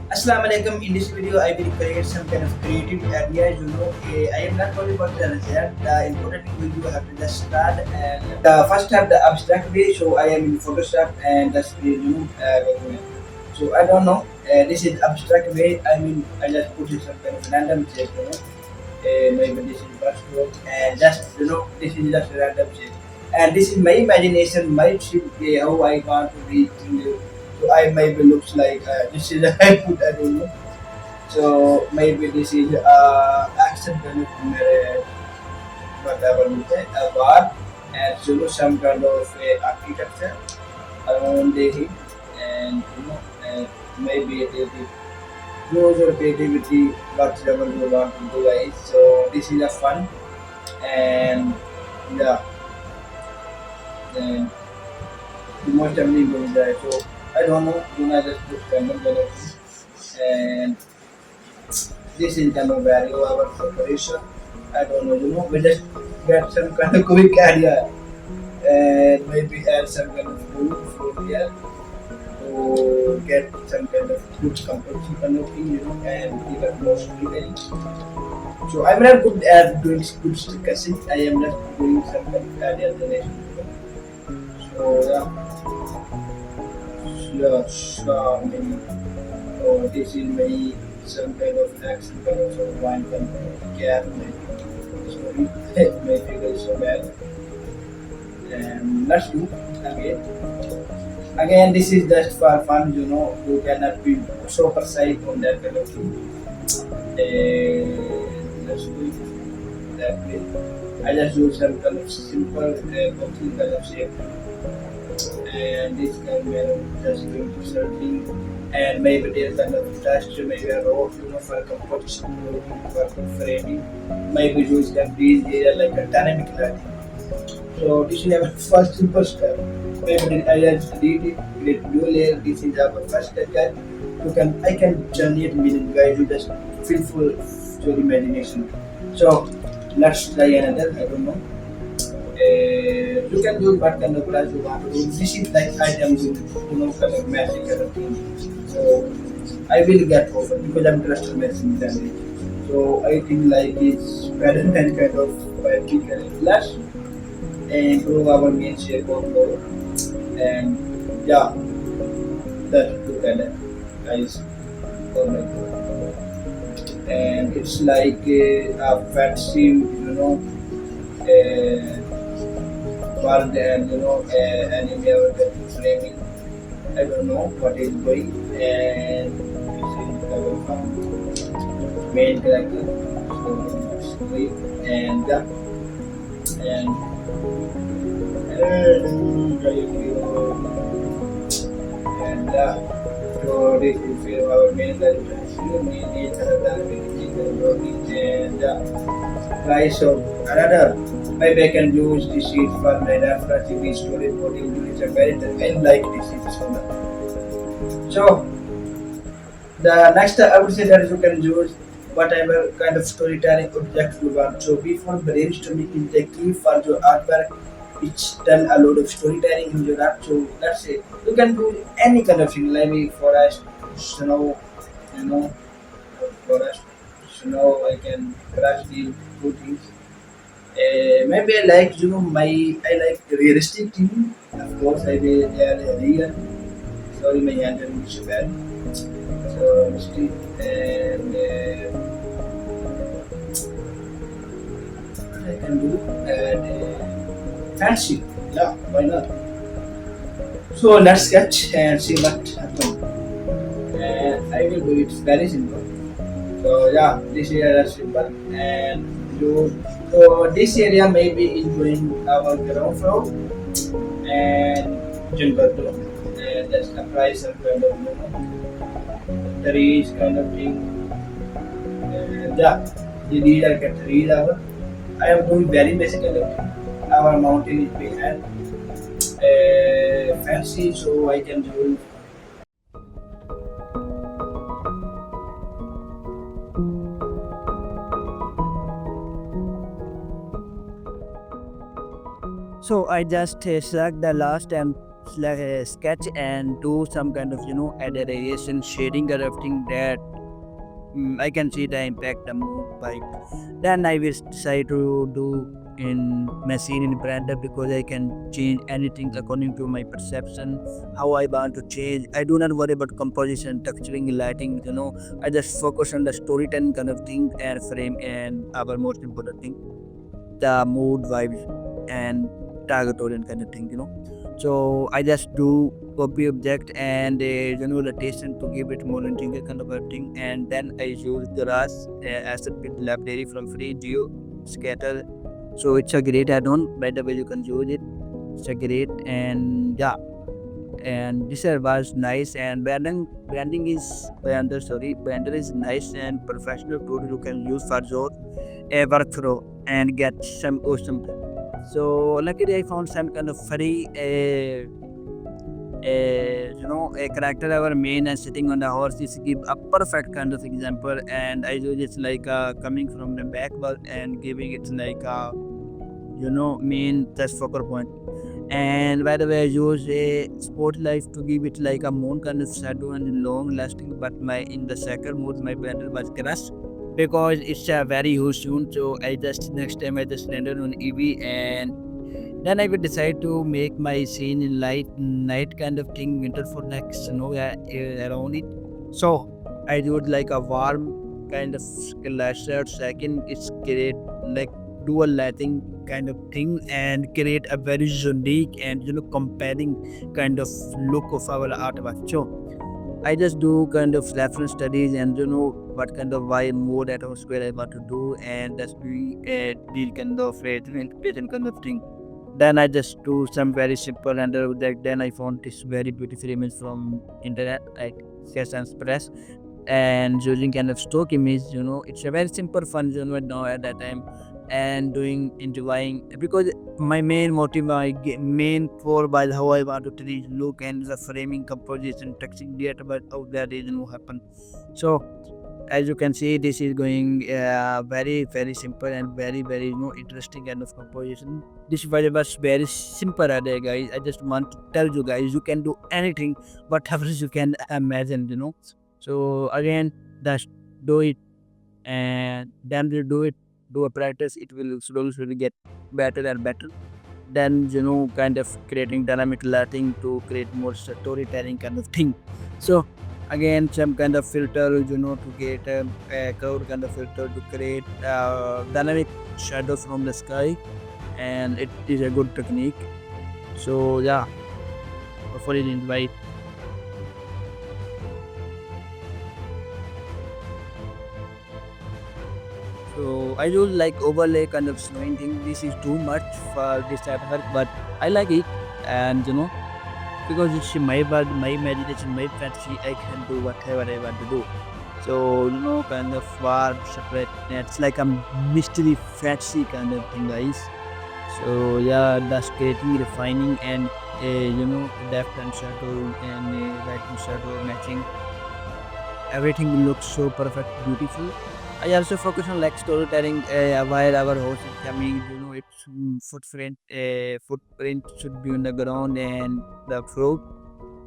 Assalamu alaikum. In this video, I will create some kind of creative ideas. I am not worried about the result. The important thing you have to just start and first have the abstract way. So I am in Photoshop and that's the document. So I don't know. This is abstract way. I mean, I just put it some kind of random shape. Maybe this is brushstroke and just this is just a random shape. And this is my imagination, my shape, how I want to be. So I maybe looks like this is I put I don't know. So maybe this is accent kind of whatever we say a bar and some kind of architecture around the and maybe it will be use your creativity whatever you want to do guys. So this is a fun and yeah and the most amazing goes there. So I don't know, I just put random galaxy and this is kind of value our preparation. I don't know, we just get some kind of quick idea and maybe add some kind of food from here to get some kind of good composition kind of thing, and even more storytelling. So I'm not good at doing good discussing. I am not doing some kind of idea generation. So yeah, sure, maybe. So this is my some kind of action kind of sort of wine kind of gap. Sorry, my figure is so bad. And let's do again. Again, this is just for fun, you cannot be so precise on that kind of thing. And let's do it that way. I just use some kind of simple boxing kind of shape. And this kind of just going to something. And maybe there's kind of texture, maybe a rope, for composition, for framing. Maybe use that these area like a dynamic lighting. So this is our first simple step. Maybe I just delete it, create new layer. This is our first step. I can generate meaning, guys. You just feel full to your imagination. So let's try another. I don't know. You can do what kind of class you want to do. This is like items, kind of magic kind of thing. So I will get over because I'm cluster messing than it. So I think like it's better than kind of vertical class and improve our main shape of load. And yeah, that's together, guys. Oh my God. And it's like a fancy, world and anime or the framing. I don't know what is going and this is our main character. So it's great and yeah and so this is our main character. You need each other and price of another. Maybe I can use this sheet for my reference in this story reporting units a character and like this is so much. So the next I would say that you can use whatever kind of storytelling object you want. So before brainstorming is the key for your artwork which tell a lot of storytelling in your art. So let's say you can do any kind of thing like forest, snow, you know, forest, snow. I can brush the two things. Maybe I like I like realistic thing. Of course, they are real. Sorry, my handwriting is bad. So realistic and I can do and fancy. Yeah, why not? So let's sketch and see what happens. And I will do it very simple. So yeah, this area is simple and you. So this area may be in our ground floor and jungle floor. And that's the price of kind of trees kind of thing. And yeah, these are the trees. I am doing very basic kind of thing. Our mountain is big and fancy, so I can do. So I just select the last and sketch and do some kind of addation, shading kind of thing that I can see the impact the mood by. Then I will decide to do in machine in Blender because I can change anything according to my perception, how I want to change. I do not worry about composition, texturing, lighting. I just focus on the storytelling kind of thing and frame and our most important thing, the mood, vibes, and target orient kind of thing. So I just do copy object and rotation to give it more interior kind of a thing, and then I use grass asset build library from free geo scatter. So it's a great add-on. By the way, you can use it. It's a great, and yeah, and this was nice, and blender is nice and professional tool you can use for your workflow and get some awesome. So luckily I found some kind of funny a character our main and sitting on the horse is give a perfect kind of example, and I use it like coming from the backward and giving it like main test focal point. And by the way, I use a sport life to give it like a more kind of shadow and long lasting. But my in the second mode, my blender was crushed because it's a very huge soon. So I just next time I just rendered on EV, and then I will decide to make my scene in light night kind of thing, winter for like snow around it. So I do it like a warm kind of slasher. Second, it's create like dual lighting kind of thing and create a very unique and compelling kind of look of our artwork. So I just do kind of reference studies and what kind of why mode atmosphere I want to do, and that's the kind of interpretation kind of thing. Then I just do some very simple render that. Then I found this very beautiful image from internet like Sketch and Express, and using kind of stock image. It's a very simple fun now at that time, and doing enjoying because my main motive, my main core by how I want to treat look and the framing, composition, texting, data, but how that reason will happen. So as you can see, this is going very very simple and very very interesting kind of composition. This was very simple idea, guys. I just want to tell you guys you can do anything whatever you can imagine. So again, just do it, and then you do a practice, it will slowly get better and better. Then kind of creating dynamic lighting to create more storytelling kind of thing. So again, some kind of filter to get a curved kind of filter to create dynamic shadows from the sky, and it is a good technique. So yeah, hopefully you invite. So I do like overlay kind of snowing thing. This is too much for this type of work, but I like it, and because it's my body, my imagination, my fantasy, I can do whatever I want to do. So kind of warm, separate. It's like a mystery, fantasy kind of thing, guys. So yeah, that's creating, refining, and depth and shadow and light and shadow matching. Everything looks so perfect, beautiful. I also focus on like storytelling while our host is coming. Its footprint should be on the ground and the fruit,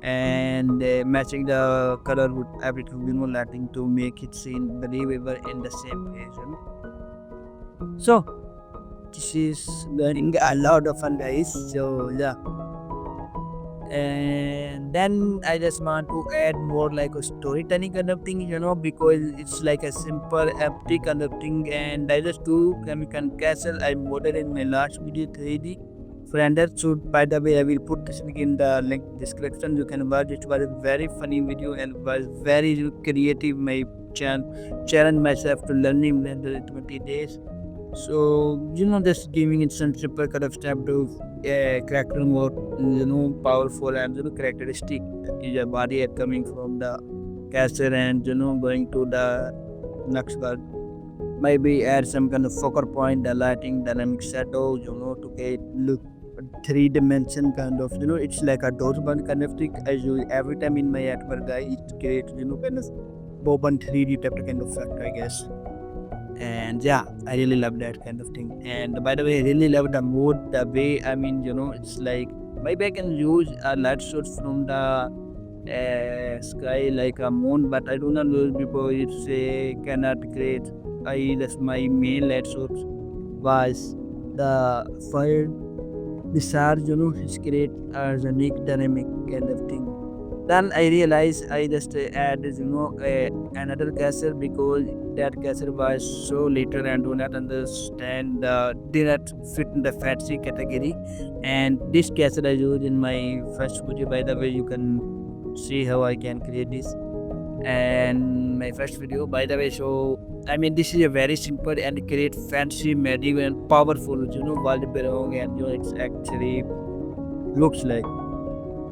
and matching the color with everything, lighting to make it seem believable in the same place. So this is learning a lot of fun, guys. So yeah, and then I just want to add more like a storytelling kind of thing, because it's like a simple empty kind of thing, and I just do Chemical Castle. I modeled in my last video 3D. Frienders, so by the way, I will put this link in the link description. You can watch it. Was a very funny video and was very creative. My challenge myself to learning Blender in 20 days. So just giving it some simple kind of step to character more powerful and characteristic is a body coming from the castle and going to the next world. Maybe add some kind of focal point, the lighting, dynamic shadow, to get look three dimension kind of it's like a Dogecoin kind of thing. I use every time in my artwork, guy, it creates kind of Bob and 3D type kind of effect, I guess. And yeah, I really love that kind of thing. And by the way, I really love the mood, the way, I mean, it's like maybe I can use a light source from the sky like a moon, but I do not use because it's cannot create. I that's my main light source was the fire. The stars, is create a unique dynamic kind of thing. Then I realized I just added, another castle because that castle was so little and do not understand, did not fit in the fancy category. And this castle I used in my first video. By the way, you can see how I can create this. And my first video, by the way, so I mean, this is a very simple and create fancy, medieval, and powerful, world belong, and it's actually looks like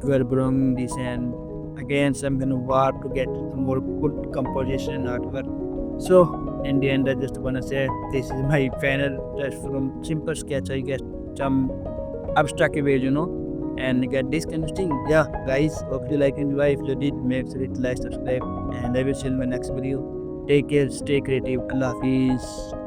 we're bringing this and again some kind of war to get some more good composition artwork. So in the end I just wanna say this is my final just from simple sketch I get some abstract way, and get this kind of thing. Yeah guys, hope you like and enjoy. If you did, make sure to like, subscribe, and I will see you in my next video. Take care, stay creative. Allah Hafiz.